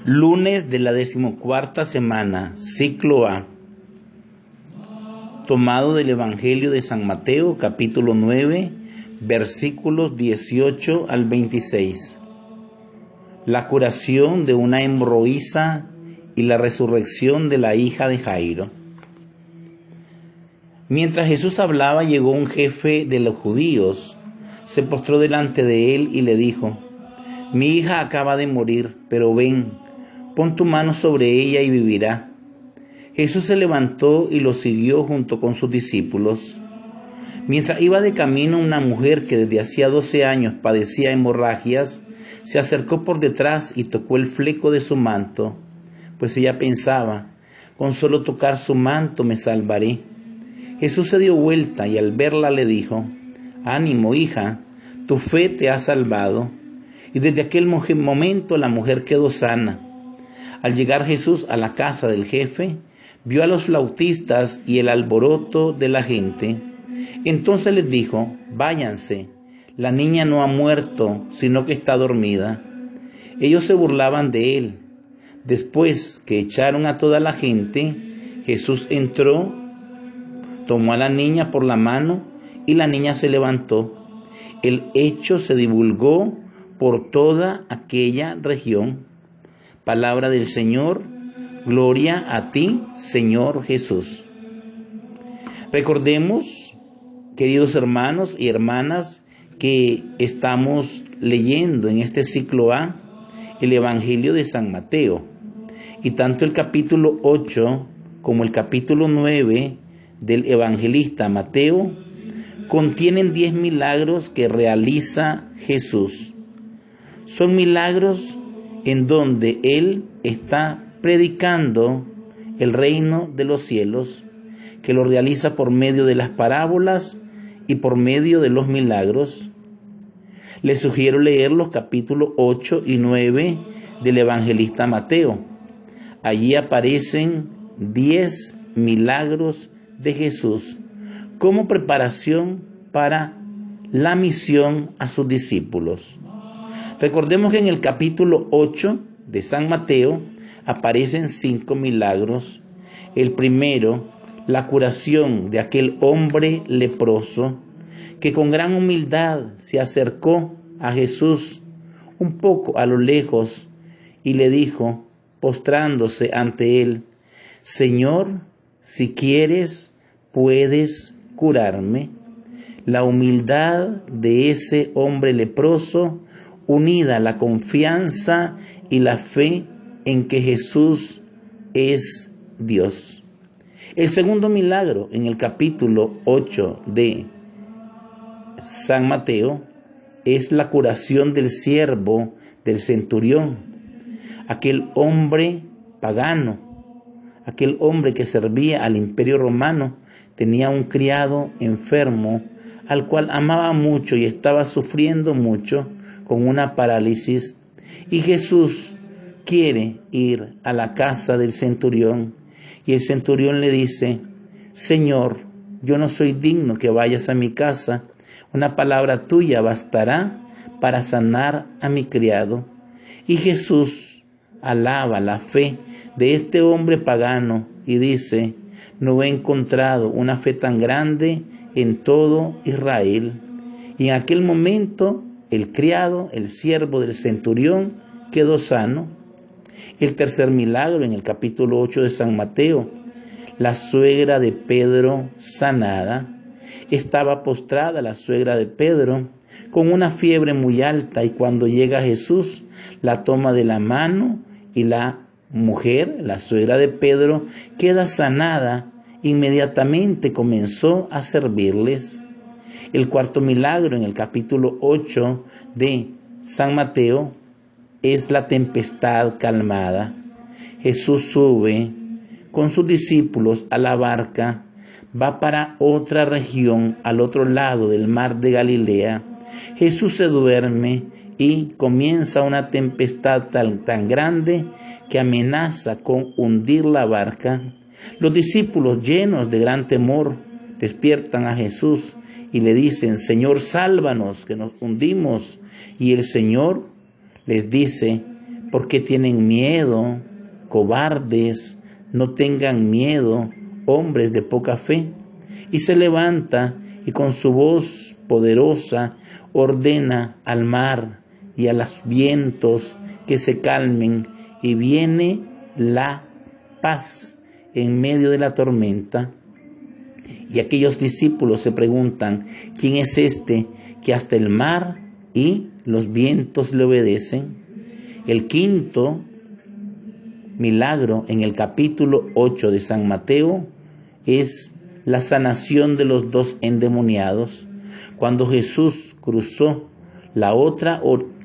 Lunes de la 14ª semana, ciclo A. Tomado del Evangelio de San Mateo, capítulo 9, versículos 18 al 26. La curación de una hemorroísa y la resurrección de la hija de Jairo. Mientras Jesús hablaba, llegó un jefe de los judíos, se postró delante de él y le dijo: Mi hija acaba de morir, pero ven, pon tu mano sobre ella y vivirá. Jesús se levantó y lo siguió junto con sus discípulos. Mientras iba de camino, una mujer que desde hacía 12 años padecía hemorragias, se acercó por detrás y tocó el fleco de su manto, pues ella pensaba: con solo tocar su manto me salvaré. Jesús se dio vuelta y al verla le dijo: Ánimo, hija, tu fe te ha salvado. Y desde aquel momento la mujer quedó sana. Al llegar Jesús a la casa del jefe, vio a los flautistas y el alboroto de la gente. Entonces les dijo: Váyanse, la niña no ha muerto, sino que está dormida. Ellos se burlaban de él. Después que echaron a toda la gente, Jesús entró, tomó a la niña por la mano y la niña se levantó. El hecho se divulgó por toda aquella región. Palabra del Señor, gloria a ti, Señor Jesús. Recordemos, queridos hermanos y hermanas, que estamos leyendo en este ciclo A el Evangelio de San Mateo. Y tanto el capítulo 8 como el capítulo 9 del evangelista Mateo contienen 10 milagros que realiza Jesús. Son milagros en donde Él está predicando el reino de los cielos, que lo realiza por medio de las parábolas y por medio de los milagros. Les sugiero leer los capítulos 8 y 9 del evangelista Mateo. Allí aparecen 10 milagros de Jesús como preparación para la misión a sus discípulos. Recordemos que en el capítulo 8 de San Mateo aparecen 5 milagros. El primero, la curación de aquel hombre leproso que con gran humildad se acercó a Jesús un poco a lo lejos y le dijo, postrándose ante él: Señor, si quieres, puedes curarme. La humildad de ese hombre leproso, unida a la confianza y la fe en que Jesús es Dios. El segundo milagro en el capítulo 8 de San Mateo es la curación del siervo del centurión, aquel hombre pagano, aquel hombre que servía al imperio romano. Tenía un criado enfermo al cual amaba mucho y estaba sufriendo mucho con una parálisis, y Jesús quiere ir a la casa del centurión, y el centurión le dice: Señor, yo no soy digno que vayas a mi casa, una palabra tuya bastará para sanar a mi criado. Y Jesús alaba la fe de este hombre pagano y dice: no he encontrado una fe tan grande en todo Israel. Y en aquel momento el criado, el siervo del centurión, quedó sano. El tercer milagro en el capítulo 8 de San Mateo, la suegra de Pedro sanada. Estaba postrada la suegra de Pedro con una fiebre muy alta, y cuando llega Jesús la toma de la mano y la mujer, la suegra de Pedro, queda sanada. Inmediatamente comenzó a servirles. El cuarto milagro en el capítulo 8 de San Mateo es la tempestad calmada. Jesús sube con sus discípulos a la barca, va para otra región, al otro lado del mar de Galilea. Jesús se duerme y comienza una tempestad tan grande que amenaza con hundir la barca. Los discípulos, llenos de gran temor, despiertan a Jesús y le dicen: Señor, sálvanos, que nos hundimos. Y el Señor les dice: ¿Por qué tienen miedo, cobardes? No tengan miedo, hombres de poca fe. Y se levanta y con su voz poderosa ordena al mar y a los vientos que se calmen, y viene la paz en medio de la tormenta. Y aquellos discípulos se preguntan: ¿quién es este que hasta el mar y los vientos le obedecen? El quinto milagro en el capítulo 8 de San Mateo es la sanación de los dos endemoniados. Cuando Jesús cruzó la otra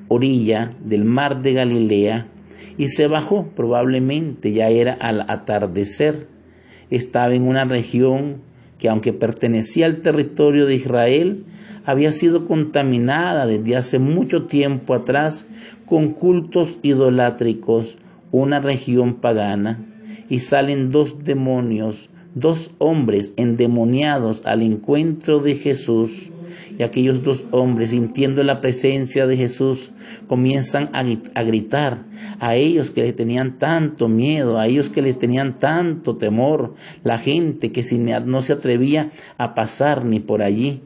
orilla del mar de Galilea y se bajó, probablemente ya era al atardecer. Estaba en una región que, aunque pertenecía al territorio de Israel, había sido contaminada desde hace mucho tiempo atrás con cultos idolátricos, una región pagana. Y salen dos demonios, dos hombres endemoniados al encuentro de Jesús. Y aquellos dos hombres, sintiendo la presencia de Jesús, comienzan a gritar a ellos que les tenían tanto miedo, a ellos que les tenían tanto temor, la gente que no se atrevía a pasar ni por allí,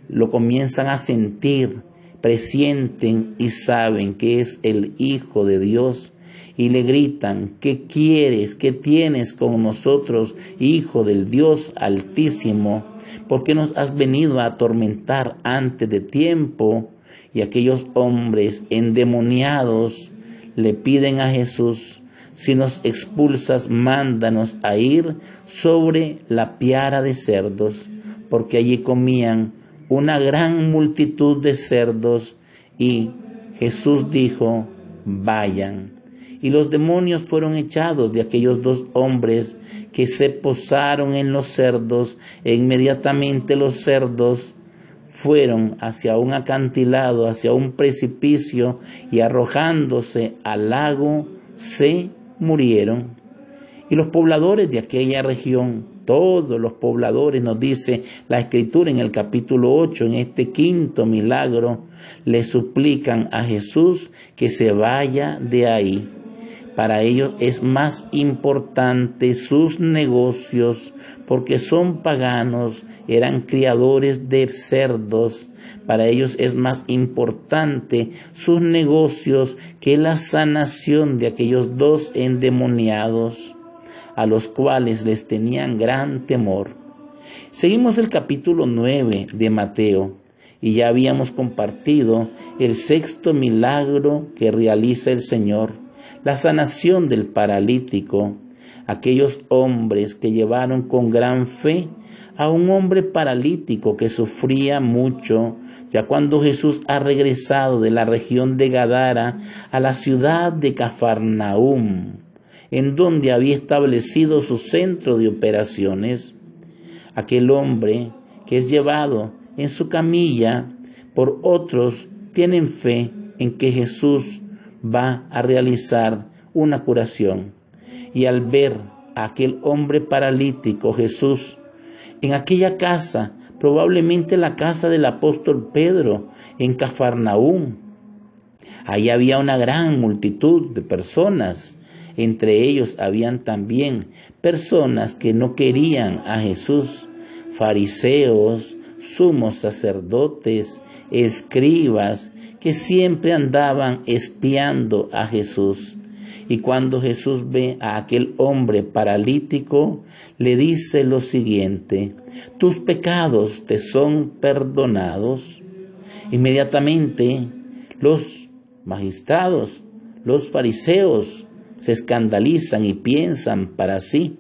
lo comienzan a sentir, presienten y saben que es el Hijo de Dios. Y le gritan: ¿qué quieres? ¿Qué tienes con nosotros, Hijo del Dios Altísimo? ¿Por qué nos has venido a atormentar antes de tiempo? Y aquellos hombres endemoniados le piden a Jesús: si nos expulsas, mándanos a ir sobre la piara de cerdos, porque allí comían una gran multitud de cerdos. Y Jesús dijo: vayan. Y los demonios fueron echados de aquellos dos hombres, que se posaron en los cerdos, e inmediatamente los cerdos fueron hacia un acantilado, hacia un precipicio, y arrojándose al lago se murieron. Y los pobladores de aquella región, todos los pobladores, nos dice la Escritura en el capítulo 8, en este quinto milagro, le suplican a Jesús que se vaya de ahí. Para ellos es más importante sus negocios, porque son paganos, eran criadores de cerdos. Para ellos es más importante sus negocios que la sanación de aquellos dos endemoniados, a los cuales les tenían gran temor. Seguimos el capítulo 9 de Mateo, y ya habíamos compartido el sexto milagro que realiza el Señor, la sanación del paralítico. Aquellos hombres que llevaron con gran fe a un hombre paralítico que sufría mucho, ya cuando Jesús ha regresado de la región de Gadara a la ciudad de Cafarnaúm, en donde había establecido su centro de operaciones. Aquel hombre que es llevado en su camilla por otros tienen fe en que Jesús va a realizar una curación. Y al ver a aquel hombre paralítico, Jesús, en aquella casa, probablemente la casa del apóstol Pedro, en Cafarnaúm, ahí había una gran multitud de personas. Entre ellos habían también personas que no querían a Jesús, fariseos, sumos sacerdotes, escribas, que siempre andaban espiando a Jesús. Y cuando Jesús ve a aquel hombre paralítico, le dice lo siguiente: tus pecados te son perdonados. Inmediatamente los magistrados, los fariseos, se escandalizan y piensan para sí: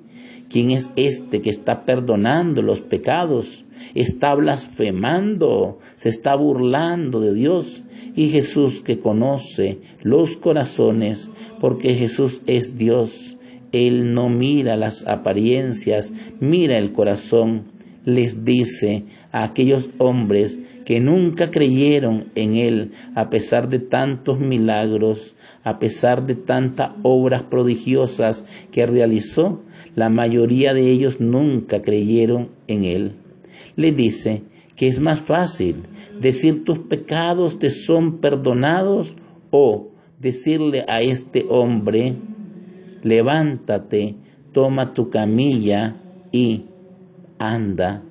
¿quién es este que está perdonando los pecados? Está blasfemando, se está burlando de Dios. Y Jesús, que conoce los corazones, porque Jesús es Dios, Él no mira las apariencias, mira el corazón, les dice a aquellos hombres que nunca creyeron en Él, a pesar de tantos milagros, a pesar de tantas obras prodigiosas que realizó, la mayoría de ellos nunca creyeron en Él. Le dice que es más fácil decir tus pecados te son perdonados, o decirle a este hombre: levántate, toma tu camilla y anda.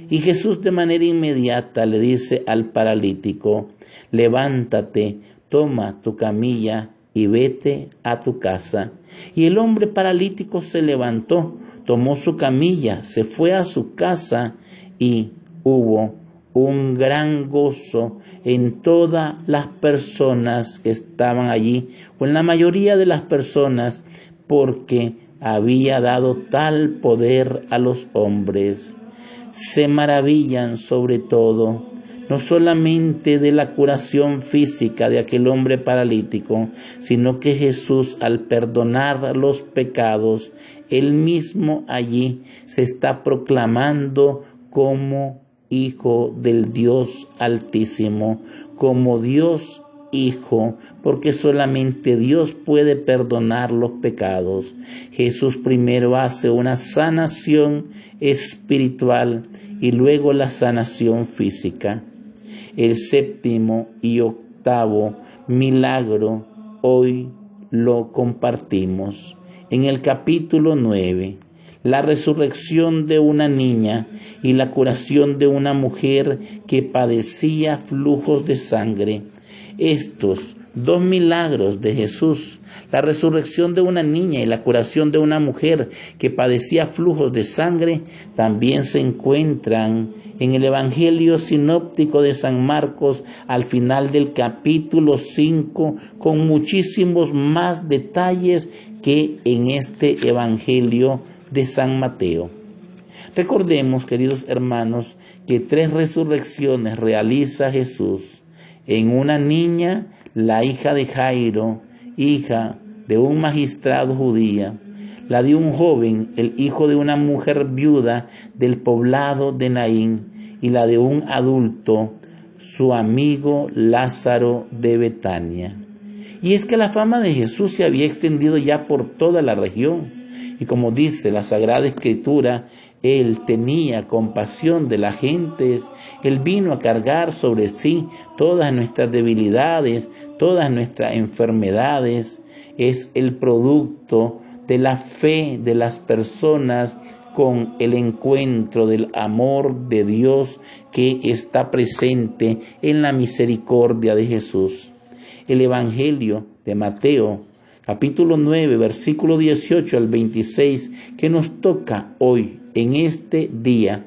Y Jesús de manera inmediata le dice al paralítico: levántate, toma tu camilla y vete a tu casa. Y el hombre paralítico se levantó, tomó su camilla, se fue a su casa, y hubo un gran gozo en todas las personas que estaban allí, o en la mayoría de las personas, porque había dado tal poder a los hombres. Se maravillan sobre todo, no solamente de la curación física de aquel hombre paralítico, sino que Jesús, al perdonar los pecados, él mismo allí se está proclamando como Hijo del Dios Altísimo, como Dios Hijo, porque solamente Dios puede perdonar los pecados. Jesús primero hace una sanación espiritual y luego la sanación física. El séptimo y octavo milagro hoy lo compartimos. En el capítulo 9, la resurrección de una niña y la curación de una mujer que padecía flujos de sangre. Estos dos milagros de Jesús, la resurrección de una niña y la curación de una mujer que padecía flujos de sangre, también se encuentran en el Evangelio sinóptico de San Marcos al final del capítulo 5, con muchísimos más detalles que en este Evangelio de San Mateo. Recordemos, queridos hermanos, que 3 resurrecciones realiza Jesús: en una niña, la hija de Jairo, hija de un magistrado judía; la de un joven, el hijo de una mujer viuda del poblado de Naín; y la de un adulto, su amigo Lázaro de Betania. Y es que la fama de Jesús se había extendido ya por toda la región. Y como dice la Sagrada Escritura, Él tenía compasión de las gentes. Él vino a cargar sobre sí todas nuestras debilidades, todas nuestras enfermedades. Es el producto de la fe de las personas con el encuentro del amor de Dios que está presente en la misericordia de Jesús. El Evangelio de Mateo, capítulo 9, versículo 18 al 26, que nos toca hoy, en este día,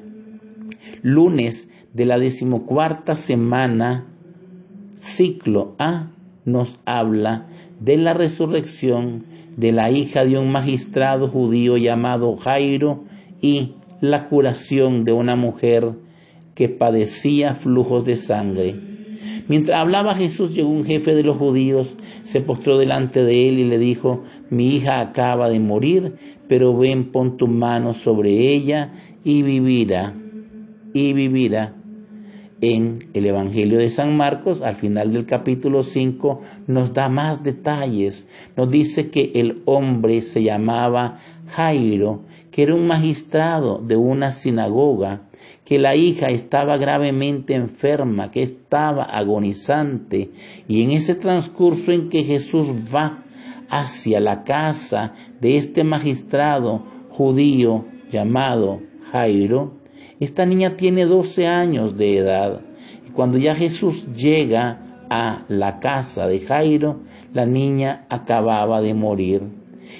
lunes de la 14ª semana, ciclo A, nos habla de la resurrección de la hija de un magistrado judío llamado Jairo y la curación de una mujer que padecía flujos de sangre. Mientras hablaba Jesús, llegó un jefe de los judíos, se postró delante de él y le dijo: mi hija acaba de morir, pero ven, pon tu mano sobre ella y vivirá. Y vivirá. En el Evangelio de San Marcos, al final del capítulo 5, nos da más detalles. Nos dice que el hombre se llamaba Jairo, que era un magistrado de una sinagoga, que la hija estaba gravemente enferma, que estaba agonizante. Y en ese transcurso en que Jesús va hacia la casa de este magistrado judío llamado Jairo, esta niña tiene 12 años de edad. Y cuando ya Jesús llega a la casa de Jairo, la niña acababa de morir.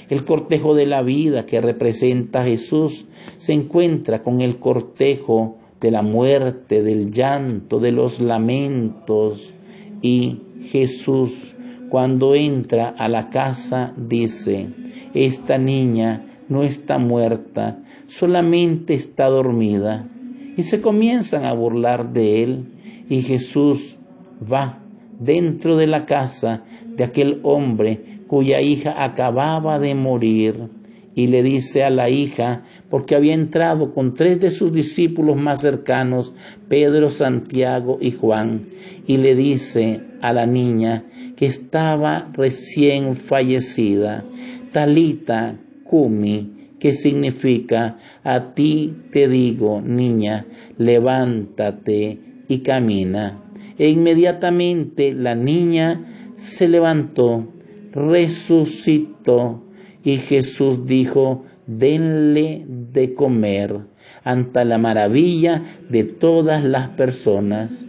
El cortejo de la vida que representa a Jesús se encuentra con el cortejo de la muerte, del llanto, de los lamentos. Y Jesús, cuando entra a la casa, dice: esta niña no está muerta, solamente está dormida. Y se comienzan a burlar de él. Y Jesús va dentro de la casa de aquel hombre cuya hija acababa de morir, y le dice a la hija, porque había entrado con 3 de sus discípulos más cercanos, Pedro, Santiago y Juan, y le dice a la niña que estaba recién fallecida: Talita cumi, que significa: a ti te digo, niña, levántate y camina. E inmediatamente la niña se levantó resucitó. Y Jesús dijo: denle de comer, ante la maravilla de todas las personas.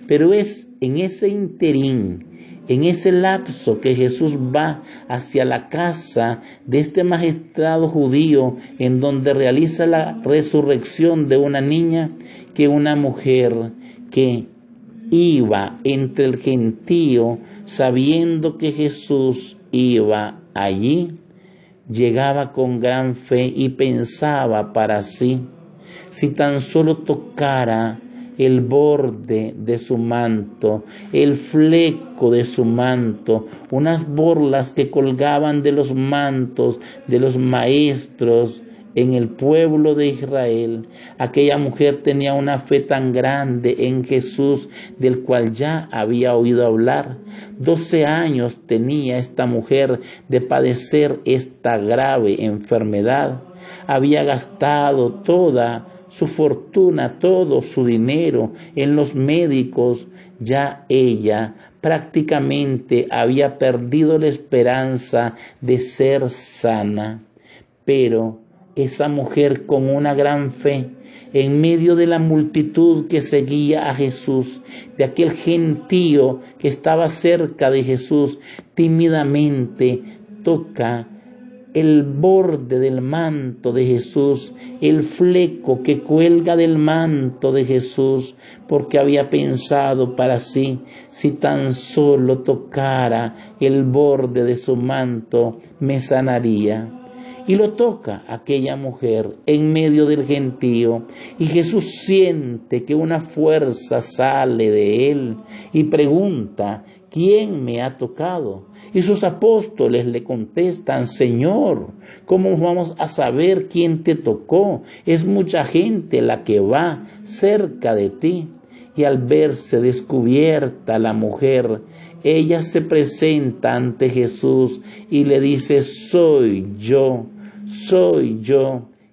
Pero es en ese interín, en ese lapso que Jesús va hacia la casa de este magistrado judío, en donde realiza la resurrección de una niña, que una mujer que iba entre el gentío, sabiendo que Jesús iba allí, llegaba con gran fe y pensaba para sí: si tan solo tocara el borde de su manto, el fleco de su manto, unas borlas que colgaban de los mantos de los maestros en el pueblo de Israel. Aquella mujer tenía una fe tan grande en Jesús, del cual ya había oído hablar. 12 años tenía esta mujer de padecer esta grave enfermedad. Había gastado toda su fortuna, todo su dinero en los médicos. Ya ella prácticamente había perdido la esperanza de ser sana. Pero esa mujer, con una gran fe, en medio de la multitud que seguía a Jesús, de aquel gentío que estaba cerca de Jesús, tímidamente toca el borde del manto de Jesús, el fleco que cuelga del manto de Jesús, porque había pensado para sí: si tan solo tocara el borde de su manto, me sanaría. Y lo toca aquella mujer en medio del gentío, y Jesús siente que una fuerza sale de él y pregunta: ¿quién me ha tocado? Y sus apóstoles le contestan: Señor, ¿cómo vamos a saber quién te tocó? Es mucha gente la que va cerca de ti. Y al verse descubierta la mujer, ella se presenta ante Jesús y le dice: soy yo.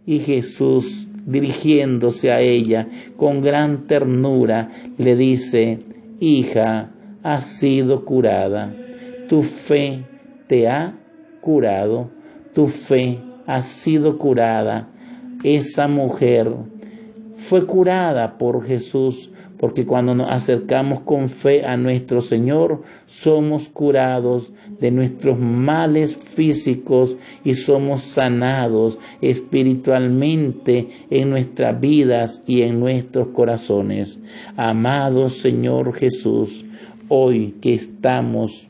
Y Jesús, dirigiéndose a ella con gran ternura, le dice: hija, has sido curada, tu fe te ha curado, tu fe ha sido curada. Esa mujer fue curada por Jesús, porque cuando nos acercamos con fe a nuestro Señor, somos curados de nuestros males físicos y somos sanados espiritualmente en nuestras vidas y en nuestros corazones. Amado Señor Jesús, hoy que estamos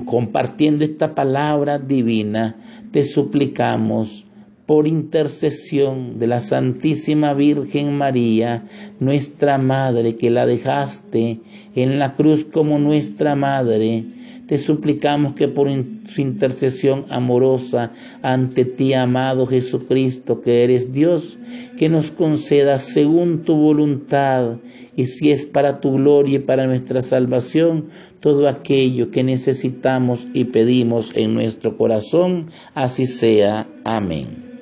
compartiendo esta palabra divina, te suplicamos, por intercesión de la Santísima Virgen María, nuestra Madre, que la dejaste en la cruz como nuestra Madre, te suplicamos que por su intercesión amorosa ante ti, amado Jesucristo, que eres Dios, que nos concedas según tu voluntad, y si es para tu gloria y para nuestra salvación, todo aquello que necesitamos y pedimos en nuestro corazón, así sea. Amén.